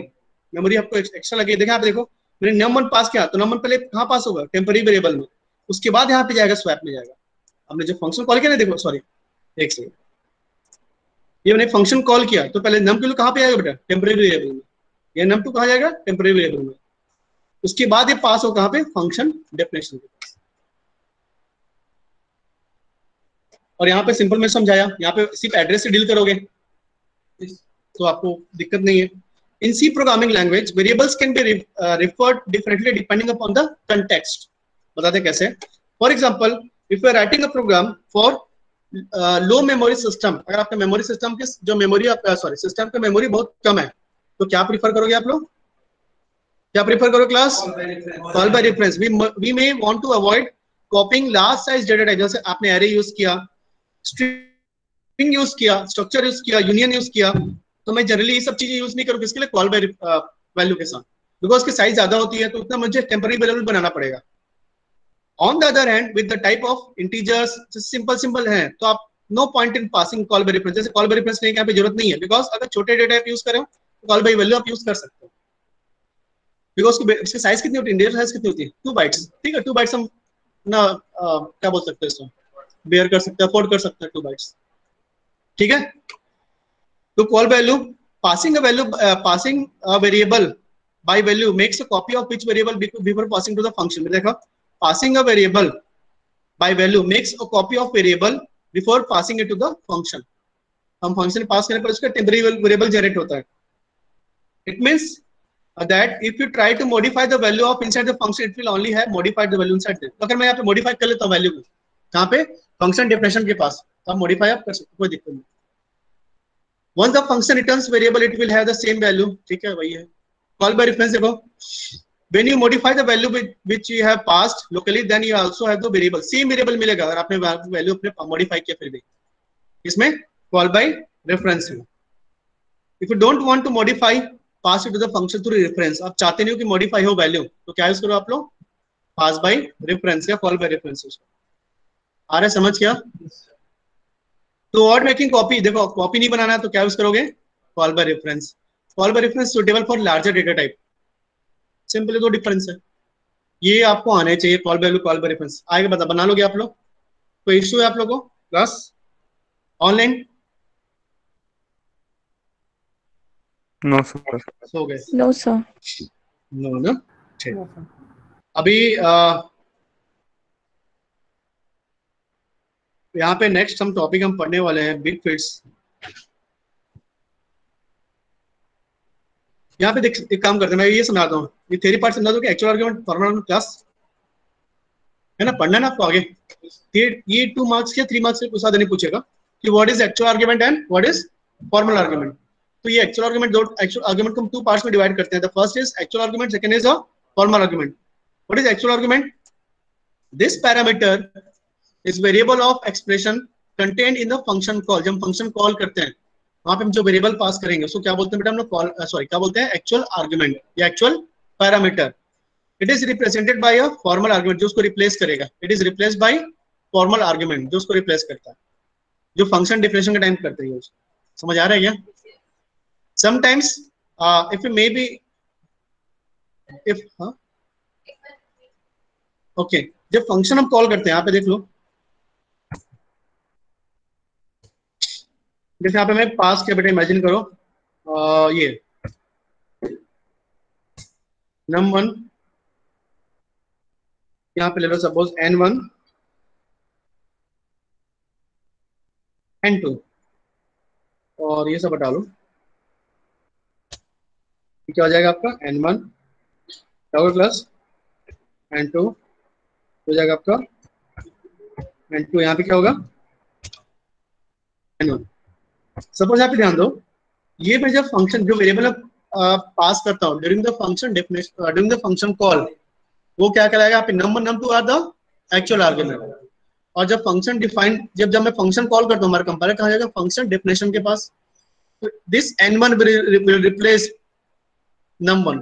Memory आपको एक्स्ट्रा लगे। देखा आप देखो मैंने num1 पास किया, तो num1 पहले कहाँ पास होगा? टेम्पररी वेरिएबल में, उसके बाद यहाँ पे जाएगा स्वैप में जाएगा। हमने जो फंक्शन कॉल किया ना, देखो सॉरी एक सेकंड, ये मैंने फंक्शन कॉल किया तो पहले num2 कहाँ पे आएगा बेटा? टेम्पररी वेरिएबल में। ये num2 कहाँ जाएगा? टेम्पररी वेरिएबल में। उसके बाद ये पास हो कहाँ पे? फंक्शन डेफिनेशन के पास। और यहाँ पे सिंपल में समझाया, यहाँ पे सिर्फ एड्रेस से डील करोगे तो आपको दिक्कत नहीं है। In C programming language variables can be referred differently depending upon the context. बताते कैसे? For example if you are writing a program for low memory system, अगर आपका मेमोरी सिस्टम की जो मेमोरी सिस्टम का मेमोरी बहुत कम है, तो क्या प्रीफर करोगे आप लोग? क्या प्रीफर करो class? Call by reference. We may want to avoid copying large size data type, जैसे आपने एरे यूज किया, स्ट्रिंग यूज किया, स्ट्रक्चर यूज किया, यूनियन यूज किया, तो मैं जनरली ये सब चीजें यूज नहीं करूँ। किसके लिए? कॉल बाय वैल्यू के साथ, बिकॉज की साइज ज्यादा होती है, तो उतना मुझे टेम्पररी वेरिएबल बनाना पड़ेगा। On the other hand with the type of integers simple है, तो आप no point in passing call by reference. जैसे कॉल बाय रेफरेंस नहीं, यहाँ पे जरूरत नहीं है, बिकॉज अगर छोटे डेटा टाइप यूज करें तो कॉल बाय वैल्यू आप यूज कर सकते हो, बिकॉज उसकी साइज कितनी होती है? इंटीजर साइज कितनी होती है? 2 बाइट्स, ठीक है। 2 बाइट्स हम ना क्या बोल सकते हैं इसको, बेयर कर सकते हैं, अफोर्ड कर सकते हैं 2 बाइट्स, ठीक है। तो call value passing a variable by value makes a copy of which variable before passing to the function। देखो passing a variable by value makes a copy of variable before passing it to the function. हम function pass करने पर उसका temporary variable generate होता है। It means that if you try to modify the value of inside the function, it will only have modified the value inside there. तो अगर मैं यहाँ पे modify कर लेता हूँ वैल्यू को, कहाँ पे फंक्शन डेफिनेशन के पास, तो आप modify आप कर सकते, कोई दिक्कत नहीं। Once the function returns variable, it will have the same value. ठीक है, वही है। Call by reference देखो, when you modify the value which you have passed locally, then you also have the variable. Same variable मिलेगा अगर आपने value अपने modify किया फिर भी। इसमें call by reference है। If you don't want to modify, pass it to the function through reference. आप चाहते नहीं हो कि modify हो वैल्यू, तो क्या यूज करो आप लोग, pass by reference या call by reference। आ रहा है समझ क्या? तो वर्ड मेकिंग कॉपी, देखो कॉपी नहीं बनाना तो क्या यूज करोगे, call by reference. Call by reference suitable for larger data type. Simply दो डिफरेंस है, ये आपको आने चाहिए। Call by call by reference आएगा, बता बना लोगे आप लोग? कोई इश्यू है आप लोगों को क्लास ऑनलाइन? No sir. हो गए? No, sir. नो ना, ठीक। अभी यहाँ पे नेक्स्ट हम टॉपिक हम पढ़ने वाले हैं बिग फिट्स। यहाँ पे देख एक काम करते हैं, मैं ये समझाता हूँ, ये थ्योरी पार्ट समझा दो कि actual argument formal argument class है ना, पढ़ना है ना आपको आगे। ये 2 मार्क्स के 3 मार्क्स के पूछा नहीं पूछेगा कि what is actual argument and what is formal argument. तो ये एक्चुअल आर्गुमेंट, दो एक्चुअल आर्गुमेंट को हम 2 पार्ट्स में डिवाइड करते हैं। The first is actual argument, second is a formal argument. What is actual argument? This parameter is variable of expression contained in the function call. जब हम function call करते हैं वहां पे हम जो वेरिएबल पास करेंगे उसको क्या बोलते हैं बेटा हम लोग, कॉल सॉरी क्या बोलते हैं, एक्चुअल आर्गुमेंट या actual parameter. It is represented by a formal argument जो उसको रिप्लेस करेगा। It is replaced by formal argument जो उसको रिप्लेस करता है, जो फंक्शन डिफरेंशिएशन के टाइम करते हैं। समझ आ रहा है क्या? Sometimes if may be if okay, जब फंक्शन हम कॉल करते हैं, यहाँ पे देख लो, जैसे यहाँ पे मैं पास किया बेटा, इमेजिन करो ये num1 यहाँ पे ले लो सपोज n1 n2 और ये सब हटा लो, क्या हो जाएगा आपका n1 डबल प्लस n2 हो जाएगा आपका n2, यहाँ पे क्या होगा n1। सपोज यहाँ पे ध्यान दो, ये मैं जब फंक्शन जो वेरिएबल पास करता हूँ during the function definition, during the function call, वो क्या कहलाएगा यहाँ पे, number num2 are the actual argument. और जब फंक्शन डिफाइन, जब मैं फंक्शन कॉल करता हूँ, हमारा कंपाइलर कहाँ जाएगा, फंक्शन डेफिनेशन के पास। This n1 will replace num1।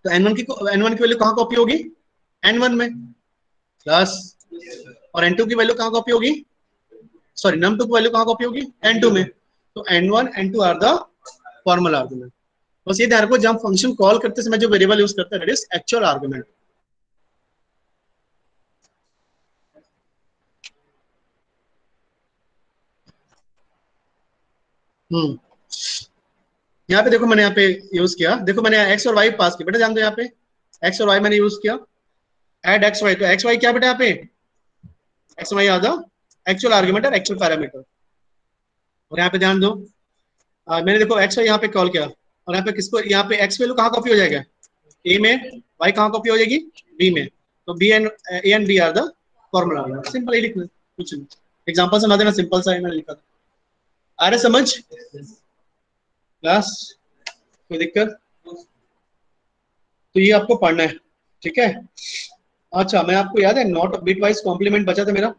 तो n1 की वैल्यू कहाँ कॉपी होगी, n1 में प्लस, और n2 की वैल्यू कहाँ कॉपी होगी, सॉरी num2 की वैल्यू कहाँ कॉपी होगी, n2 में। तो n1 n2 are the formal argument. बस ये ध्यान रखो, जब फंक्शन कॉल करते समय जो वेरिएबल यूज करते हैं दैट इज एक्चुअल आर्गुमेंट। यहाँ पे देखो मैंने यहाँ पे यूज किया, देखो मैंने एक्स और वाई पास किया बेटा, जान दो यहाँ पे एक्स और वाई मैंने यूज किया, एड एक्स वाई। तो एक्स वाई क्या बेटा, यहाँ पे x y are the actual argument और एक्चुअल पैरामीटर। और यहाँ पे ध्यान दो, मैंने देखो एक्स वाई यहाँ पे कॉल किया, और यहाँ पे किसको, यहाँ पे एक्स वैल्यू कहाँ कॉपी हो जाएगा, ए में, वाई कहाँ कॉपी हो जाएगी, बी में। तो B and A and B are the formal argument. Simple ही लिखना, कुछ नहीं, एग्जांपल समझ देना, सिंपल सा है, मैंने लिखा था। आ रहा समझ क्लास, कोई दिक्कत? तो ये आपको पढ़ना है, ठीक है। अच्छा, मैं आपको याद है नॉट बिट वाइज कॉम्प्लीमेंट बचा था मेरा,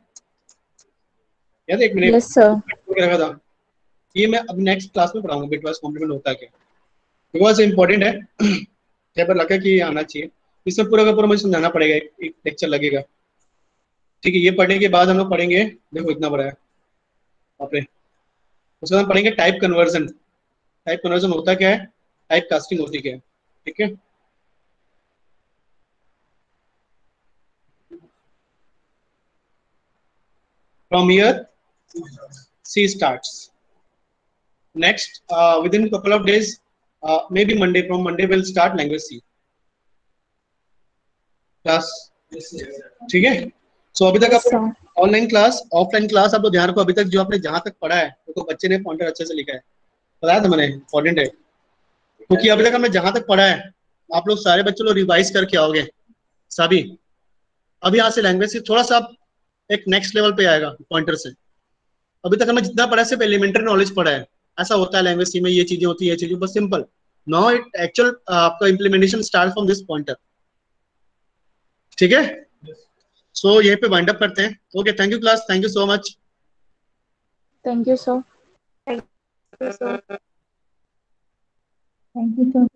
याद है, एक मिनट Yes, sir. रखा था, ये मैं अब नेक्स्ट क्लास में पढ़ाऊंगा बिट वाइज कॉम्प्लीमेंट होता है क्या, बिकॉज इंपॉर्टेंट है। क्या पर लगा कि ये आना चाहिए, इसमें पूरा का पूरा मुझे समझाना पड़ेगा, एक लेक्चर लगेगा, ठीक है। ये पढ़ने के बाद हम लोग पढ़ेंगे, देखो इतना बड़ा है बाप रे, उसके बाद पढ़ेंगे टाइप कन्वर्जन। टाइप कन्वर्जन होता क्या है, टाइप कास्टिंग होती क्या है, ठीक है। From here, C starts. Next, within a couple of days, maybe Monday, from Monday we'll start language C. Class, ठीक है। सो अभी तक Yes, आप sir. Online class, offline class, आप लोग ध्यान रखो, अभी तक जो आपने जहां तक पढ़ा है तो बच्चे ने पॉइंटर अच्छे से लिखा है, बताया था मैंने, इंपॉर्टेंट है, क्योंकि अभी तक हमने जहां तक पढ़ा है आप लोग सारे बच्चे लोग रिवाइज करके आओगे सभी। अब यहाँ से लैंग्वेज से थोड़ा सा आप एक नेक्स्ट लेवल पे आएगा पॉइंटर से। अभी तक हमने जितना पढ़ा है सिर्फ एलिमेंट्री नॉलेज पढ़ा है, ऐसा होता है लैंग्वेज सी में, ये चीजें होती है, ये चीजें, बस सिंपल। नाउ इट एक्चुअल आपका implementation start from this pointer, ठीक है। सो यहीं पे वाइंड अप करते हैं। Okay, thank you class, thank you so much. Thank you, sir. Thank you, sir. Thank you, sir.